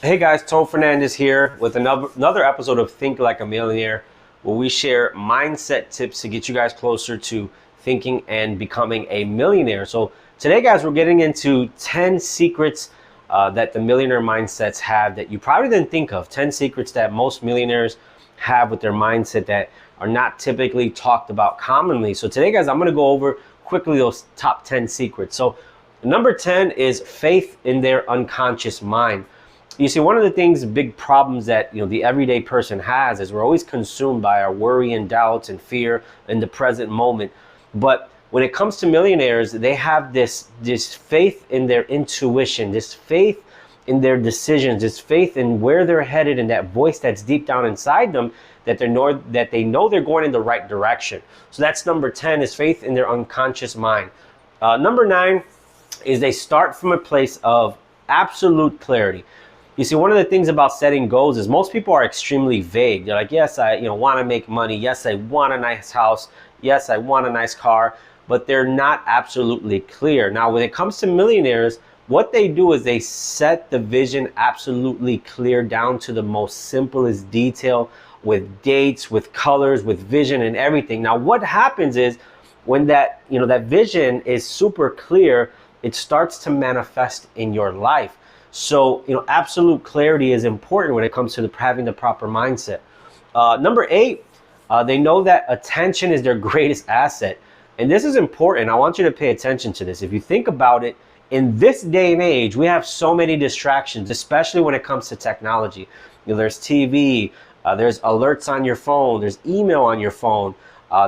Hey guys, Tom Fernandez here with another episode of Think Like a Millionaire, where we share mindset tips to get you guys closer to thinking and becoming a millionaire. So today, guys, we're getting into 10 secrets that the millionaire mindsets have that you probably didn't think of. 10 secrets that most millionaires have with their mindset that are not typically talked about commonly. So today, guys, I'm going to go over quickly those top 10 secrets. So number 10 is faith in their unconscious mind. You see, one of the things, big problems that the everyday person has is we're always consumed by our worry and doubts and fear in the present moment. But when it comes to millionaires, they have this faith in their intuition, this faith in their decisions, this faith in where they're headed, and that voice that's deep down inside them that they know they're going in the right direction. So that's number 10, is faith in their unconscious mind. Number 9 is they start from a place of absolute clarity. You see, one of the things about setting goals is most people are extremely vague. They're like, yes, I want to make money. Yes, I want a nice house. Yes, I want a nice car. But they're not absolutely clear. Now, when it comes to millionaires, what they do is they set the vision absolutely clear down to the most simplest detail, with dates, with colors, with vision and everything. Now, what happens is when that vision is super clear, it starts to manifest in your life. So, absolute clarity is important when it comes to having the proper mindset. Number 8, they know that attention is their greatest asset. And this is important. I want you to pay attention to this. If you think about it, in this day and age, we have so many distractions, especially when it comes to technology. There's TV, there's alerts on your phone, there's email on your phone.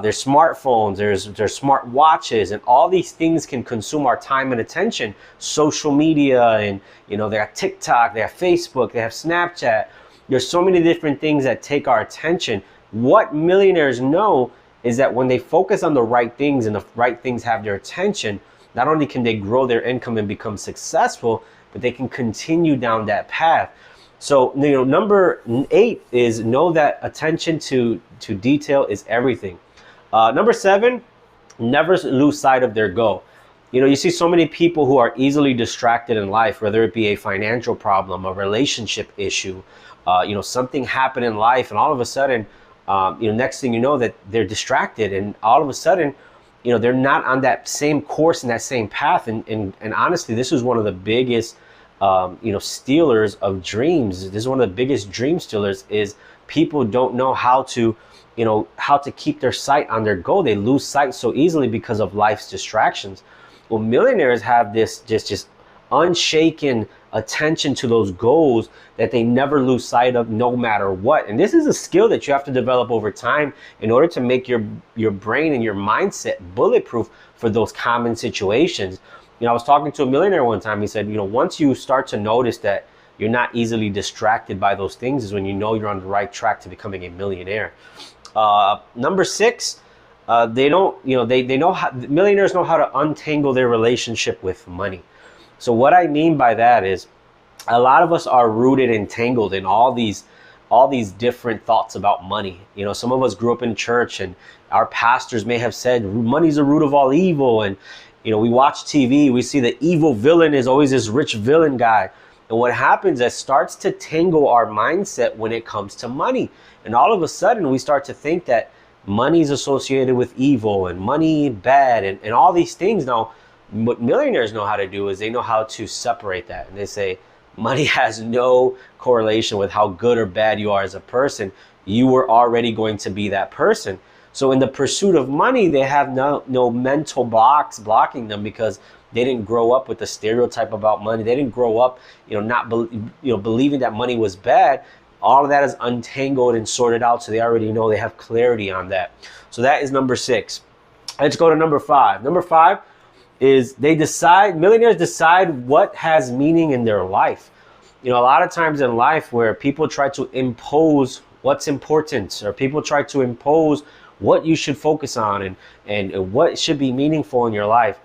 There's smartphones, there's smart watches, and all these things can consume our time and attention. Social media, and they have TikTok, they have Facebook, they have Snapchat. There's so many different things that take our attention. What millionaires know is that when they focus on the right things and the right things have their attention, not only can they grow their income and become successful, but they can continue down that path. So, number 8 is know that attention to detail is everything. Number 7, never lose sight of their goal. You see so many people who are easily distracted in life, whether it be a financial problem, a relationship issue, something happened in life, and all of a sudden, next thing you know, that they're distracted, and all of a sudden, they're not on that same course and that same path. And honestly, this is one of the biggest, stealers of dreams. This is one of the biggest dream stealers, is people don't know how to keep their sight on their goal. They lose sight so easily because of life's distractions. Well, millionaires have this just unshaken attention to those goals that they never lose sight of, no matter what. And this is a skill that you have to develop over time in order to make your brain and your mindset bulletproof for those common situations. I was talking to a millionaire one time. He said, once you start to notice that you're not easily distracted by those things, is when you're on the right track to becoming a millionaire. Number 6, they know how millionaires know how to untangle their relationship with money. So what I mean by that is, a lot of us are rooted and tangled in all these different thoughts about money. Some of us grew up in church, and our pastors may have said money's the root of all evil. And we watch TV, we see the evil villain is always this rich villain guy. And what happens is it starts to tangle our mindset when it comes to money. And all of a sudden, we start to think that money is associated with evil and money bad and all these things. Now, what millionaires know how to do is they know how to separate that. And they say, money has no correlation with how good or bad you are as a person. You were already going to be that person. So in the pursuit of money, they have no mental box blocking them, because they didn't grow up with the stereotype about money. They didn't grow up, believing that money was bad. All of that is untangled and sorted out, so they already know, they have clarity on that. So that is number 6. Let's go to number 5. Number 5 is millionaires decide what has meaning in their life. A lot of times in life where people try to impose what's important, or people try to impose what you should focus on and what should be meaningful in your life.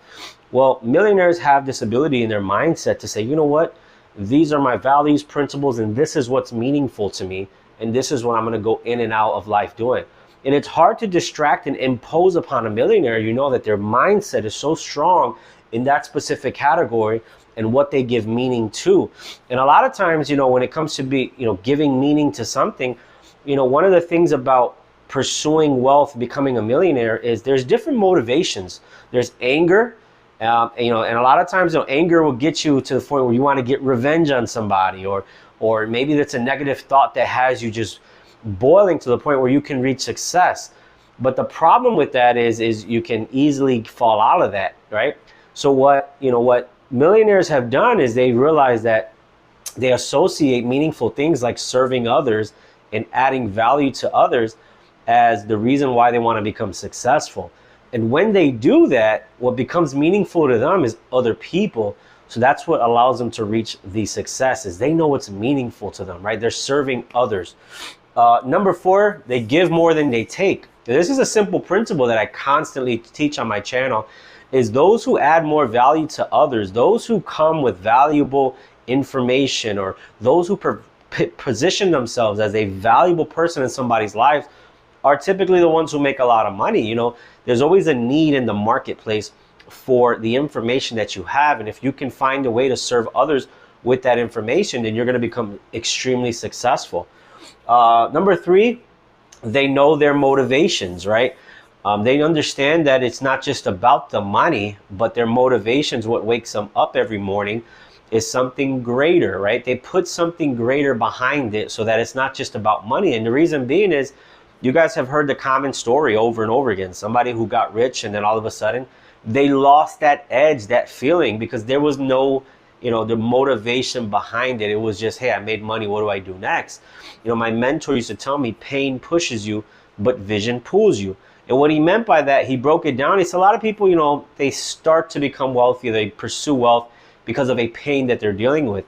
Well, millionaires have this ability in their mindset to say, you know what? These are my values, principles, and this is what's meaningful to me. And this is what I'm going to go in and out of life doing. And it's hard to distract and impose upon a millionaire. That their mindset is so strong in that specific category and what they give meaning to. And a lot of times, when it comes to giving meaning to something, one of the things about pursuing wealth, becoming a millionaire, is there's different motivations. There's anger, and a lot of times, anger will get you to the point where you want to get revenge on somebody, or maybe that's a negative thought that has you just boiling to the point where you can reach success. But the problem with that is you can easily fall out of that, right? So what millionaires have done is they realize that they associate meaningful things like serving others and adding value to others as the reason why they want to become successful. And when they do that, what becomes meaningful to them is other people. So that's what allows them to reach these successes. They know what's meaningful to them, right? They're serving others. Number 4, they give more than they take. This is a simple principle that I constantly teach on my channel, is those who add more value to others, those who come with valuable information, or those who position themselves as a valuable person in somebody's life, are typically the ones who make a lot of money. There's always a need in the marketplace for the information that you have. And if you can find a way to serve others with that information, then you're going to become extremely successful. Number 3, they know their motivations, right? They understand that it's not just about the money, but their motivations, what wakes them up every morning, is something greater, right? They put something greater behind it so that it's not just about money. And the reason being is, you guys have heard the common story over and over again. Somebody who got rich and then all of a sudden they lost that edge, that feeling, because there was no, the motivation behind it. It was just, hey, I made money. What do I do next? My mentor used to tell me, pain pushes you, but vision pulls you. And what he meant by that, he broke it down. He said a lot of people, they start to become wealthy. They pursue wealth because of a pain that they're dealing with.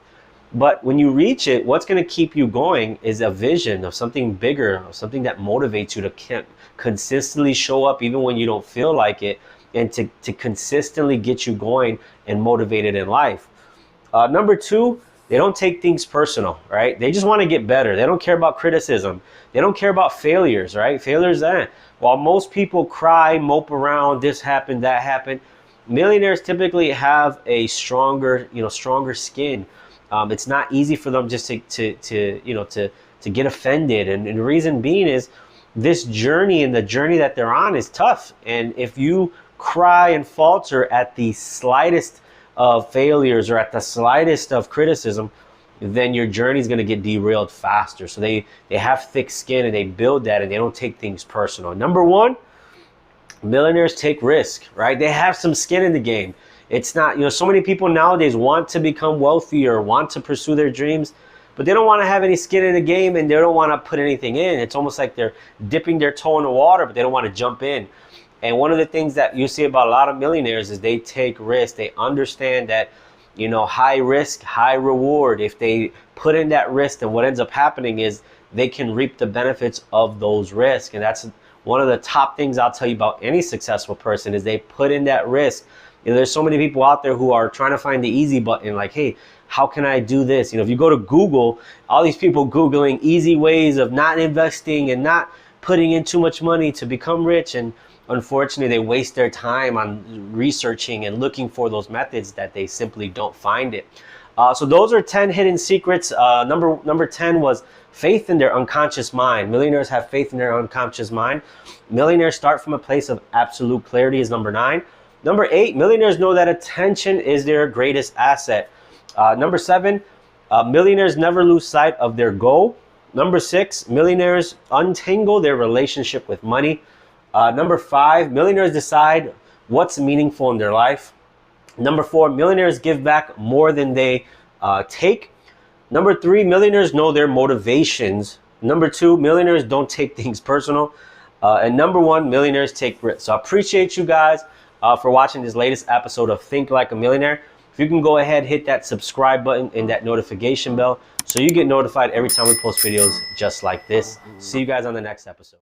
But when you reach it, what's going to keep you going is a vision of something bigger, of something that motivates you to consistently show up even when you don't feel like it, and to consistently get you going and motivated in life. Number 2, they don't take things personal, right? They just want to get better. They don't care about criticism. They don't care about failures, right? Failures, while most people cry, mope around, this happened, that happened, millionaires typically have a stronger skin. It's not easy for them just to get offended. And the reason being is this journey, and the journey that they're on, is tough. And if you cry and falter at the slightest of failures or at the slightest of criticism, then your journey is going to get derailed faster. So they have thick skin, and they build that, and they don't take things personal. Number 1, millionaires take risk, right? They have some skin in the game. It's not, so many people nowadays want to become wealthy or want to pursue their dreams, but they don't want to have any skin in the game, and they don't want to put anything in. It's almost like they're dipping their toe in the water, but they don't want to jump in. And one of the things that you see about a lot of millionaires is they take risks. They understand that, high risk, high reward. If they put in that risk, then what ends up happening is they can reap the benefits of those risks. And that's one of the top things I'll tell you about any successful person, is they put in that risk. There's so many people out there who are trying to find the easy button, like, hey, how can I do this? If you go to Google, all these people Googling easy ways of not investing and not putting in too much money to become rich. And unfortunately, they waste their time on researching and looking for those methods that they simply don't find it. So those are 10 hidden secrets. Number 10 was faith in their unconscious mind. Millionaires have faith in their unconscious mind. Millionaires start from a place of absolute clarity is number 9. Number 8, millionaires know that attention is their greatest asset. Number 7, millionaires never lose sight of their goal. Number 6, millionaires untangle their relationship with money. Number 5, millionaires decide what's meaningful in their life. Number 4, millionaires give back more than they take. Number 3, millionaires know their motivations. Number 2, millionaires don't take things personal. And number 1, millionaires take risks. So I appreciate you guys for watching this latest episode of Think Like a Millionaire. If you can go ahead, hit that subscribe button and that notification bell so you get notified every time we post videos just like this. See you guys on the next episode.